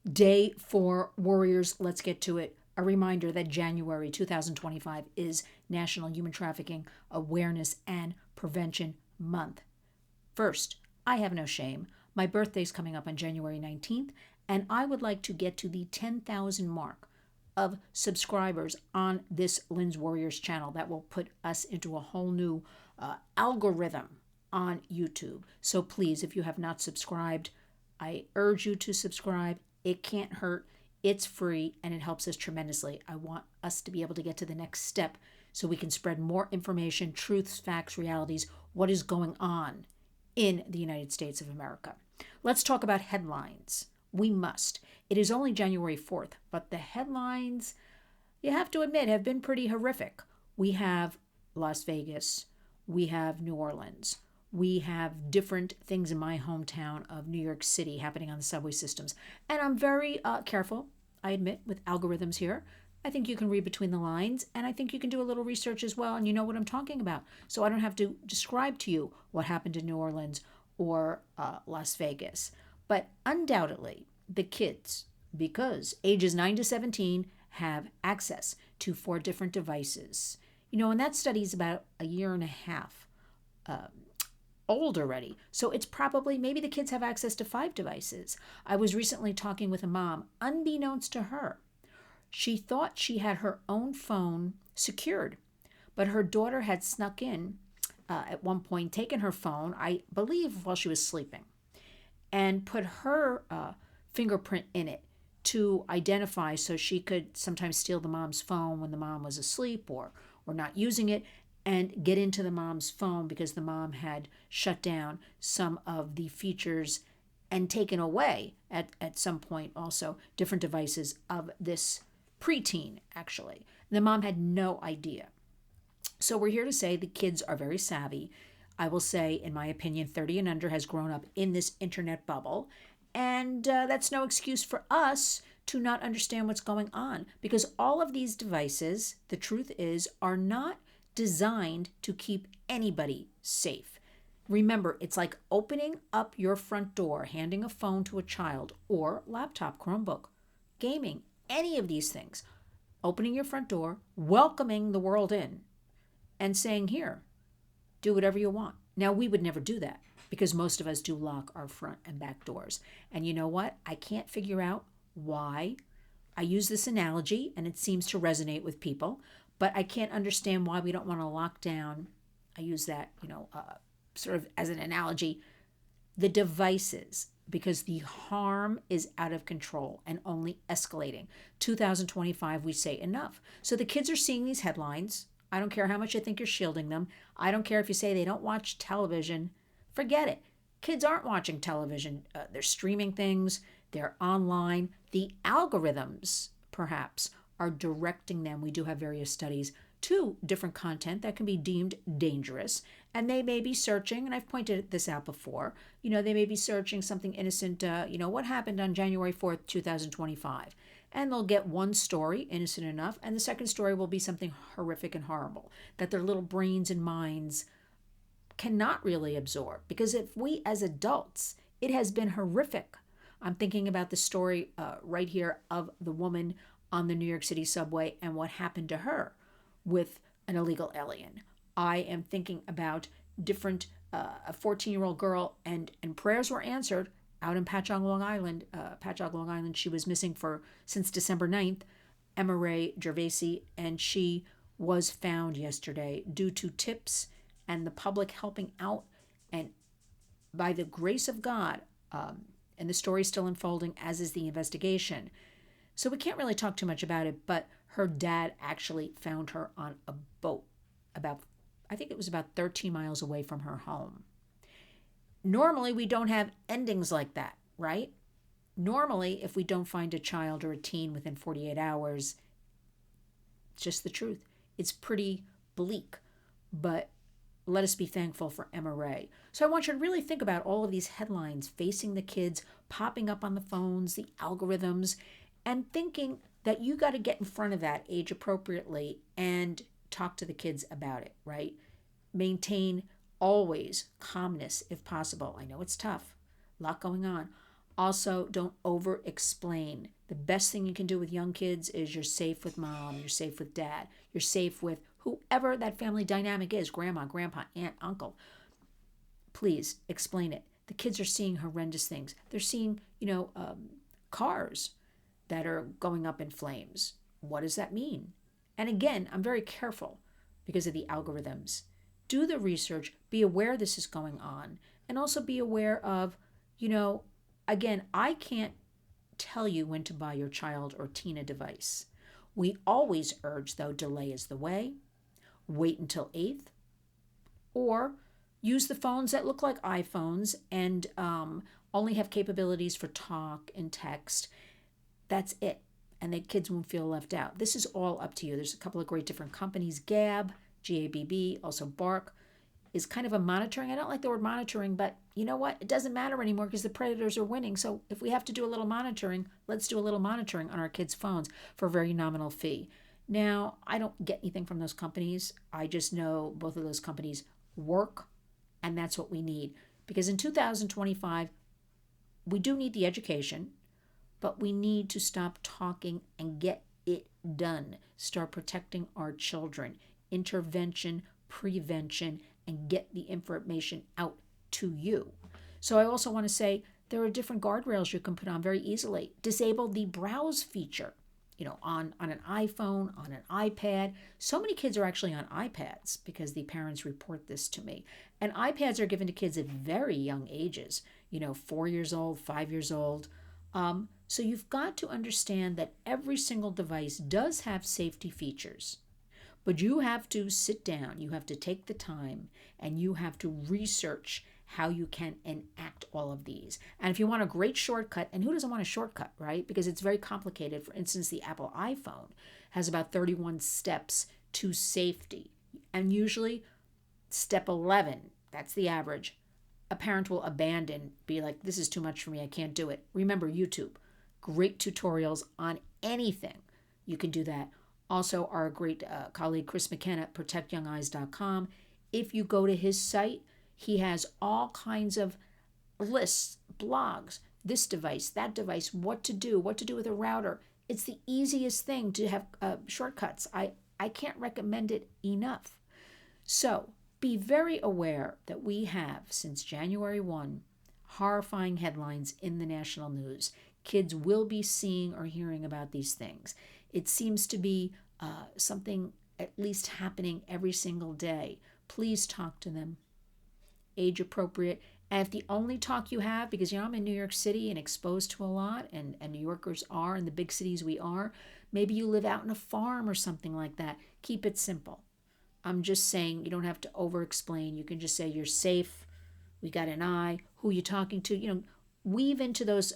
Day 4, Warriors, let's get to it. A reminder that January 2025 is National Human Trafficking Awareness and Prevention Month. First, I have no shame. My birthday's coming up on January 19th, and I would like to get to the 10,000 mark of subscribers on this Lynn's Warriors channel. That will put us into a whole new algorithm on YouTube. So please, if you have not subscribed, I urge you to subscribe. It can't hurt. It's free and it helps us tremendously. I want us to be able to get to the next step so we can spread more information, truths, facts, realities, what is going on in the United States of America. Let's talk about headlines. We must. It is only January 4th, but the headlines, you have to admit, have been pretty horrific. We have Las Vegas. We have New Orleans. We have different things in my hometown of New York City happening on the subway systems. And I'm very careful, I admit, with algorithms here. I think you can read between the lines, and I think you can do a little research as well, and you know what I'm talking about. So I don't have to describe to you what happened in New Orleans or Las Vegas. But undoubtedly, the kids, because ages 9 to 17, have access to 4 different devices. And that study is about a year and a half old already. So it's probably, maybe the kids have access to 5 devices. I was recently talking with a mom, unbeknownst to her. She thought she had her own phone secured, but her daughter had snuck in at one point, taken her phone, I believe while she was sleeping, and put her fingerprint in it to identify, so she could sometimes steal the mom's phone when the mom was asleep or not using it, and get into the mom's phone because the mom had shut down some of the features and taken away at some point also different devices of this preteen, actually. The mom had no idea. So we're here to say the kids are very savvy. I will say, in my opinion, 30 and under has grown up in this internet bubble. And that's no excuse for us to not understand what's going on, because all of these devices, the truth is, are not designed to keep anybody safe. Remember, it's like opening up your front door, handing a phone to a child, or laptop, Chromebook, gaming, any of these things. Opening your front door, welcoming the world in, and saying, here, do whatever you want. Now, we would never do that because most of us do lock our front and back doors. And you know what? I can't figure out why. I use this analogy, and it seems to resonate with people, but I can't understand why we don't want to lock down. I use that, sort of as an analogy, the devices, because the harm is out of control and only escalating. 2025, we say enough. So the kids are seeing these headlines. I don't care how much you think you're shielding them. I don't care if you say they don't watch television. Forget it. Kids aren't watching television. They're streaming things. They're online. The algorithms, perhaps, are directing them. We do have various studies to different content that can be deemed dangerous. And they may be searching, and I've pointed this out before, they may be searching something innocent, what happened on January 4th, 2025. And they'll get one story, innocent enough, and the second story will be something horrific and horrible that their little brains and minds cannot really absorb. Because if we as adults, it has been horrific. I'm thinking about the story right here of the woman on the New York City subway and what happened to her with an illegal alien. I am thinking about different, a 14-year-old girl, and prayers were answered out in Patchogue, Long Island. Long Island, she was missing since December 9th, Emma Ray Gervaisi, and she was found yesterday due to tips and the public helping out, and by the grace of God, and the story's still unfolding, as is the investigation. So we can't really talk too much about it, but her dad actually found her on a boat I think it was about 13 miles away from her home. Normally, we don't have endings like that, right? Normally, if we don't find a child or a teen within 48 hours, it's just the truth. It's pretty bleak, but let us be thankful for Emma Ray. So I want you to really think about all of these headlines facing the kids, popping up on the phones, the algorithms, and thinking that you got to get in front of that age appropriately and talk to the kids about it, right? Maintain always calmness if possible. I know it's tough, a lot going on. Also, don't over explain. The best thing you can do with young kids is you're safe with mom, you're safe with dad, you're safe with whoever that family dynamic is, grandma, grandpa, aunt, uncle. Please explain it. The kids are seeing horrendous things. They're seeing, cars that are going up in flames. What does that mean? And again, I'm very careful because of the algorithms. Do the research, be aware this is going on, and also be aware of, again, I can't tell you when to buy your child or teen a device. We always urge, though, delay is the way. Wait until 8th, or use the phones that look like iPhones and only have capabilities for talk and text. That's it. And the kids won't feel left out. This is all up to you. There's a couple of great different companies. GABB, also Bark, is kind of a monitoring. I don't like the word monitoring, but you know what? It doesn't matter anymore because the predators are winning. So if we have to do a little monitoring, let's do a little monitoring on our kids' phones for a very nominal fee. Now, I don't get anything from those companies. I just know both of those companies work, and that's what we need. Because in 2025, we do need the education, but we need to stop talking and get it done. Start protecting our children. Intervention, prevention, and get the information out to you. So I also want to say there are different guardrails you can put on very easily. Disable the browse feature, on an iPhone, on an iPad. So many kids are actually on iPads because the parents report this to me. And iPads are given to kids at very young ages, 4 years old, 5 years old. So you've got to understand that every single device does have safety features. But you have to sit down, you have to take the time, and you have to research how you can enact all of these. And if you want a great shortcut, and who doesn't want a shortcut, right? Because it's very complicated. For instance, the Apple iPhone has about 31 steps to safety. And usually, step 11, that's the average, a parent will abandon, be like, this is too much for me, I can't do it. Remember, YouTube, great tutorials on anything. You can do that. Also, our great colleague Chris McKenna, protectyoungeyes.com. If you go to his site, he has all kinds of lists, blogs, this device, that device, what to do with a router. It's the easiest thing to have shortcuts. I can't recommend it enough. So be very aware that we have, since January 1, horrifying headlines in the national news. Kids will be seeing or hearing about these things. It seems to be something at least happening every single day. Please talk to them. Age appropriate. And if the only talk you have, because I'm in New York City and exposed to a lot, and New Yorkers are, in the big cities we are, maybe you live out in a farm or something like that. Keep it simple. I'm just saying you don't have to over-explain. You can just say you're safe, we got an eye, who you talking to. Weave into those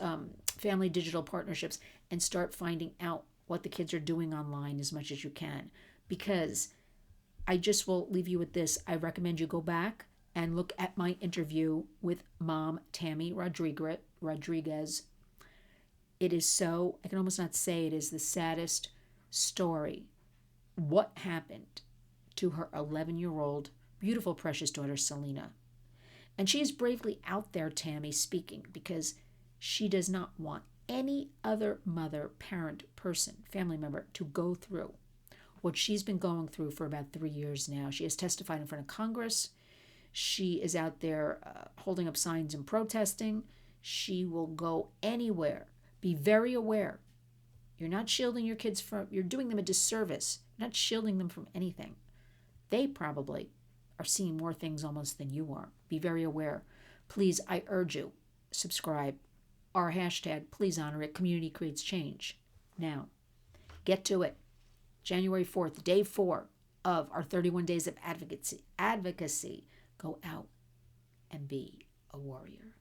family digital partnerships and start finding out what the kids are doing online as much as you can. Because I just will leave you with this. I recommend you go back and look at my interview with Mom Tammy Rodriguez. It is so, I can almost not say it is the saddest story. What happened to her 11-year-old, beautiful, precious daughter, Selena? And she is bravely out there, Tammy, speaking, because she does not want any other mother, parent, person, family member to go through what she's been going through for about 3 years now. She has testified in front of Congress. She is out there holding up signs and protesting. She will go anywhere. Be very aware. You're not shielding your kids from, you're doing them a disservice. You're not shielding them from anything. They probably are seeing more things almost than you are. Be very aware. Please, I urge you, subscribe. Our hashtag, please honor it. Community creates change. Now, get to it. January 4th, day 4 of our 31 days of advocacy. Go out and be a warrior.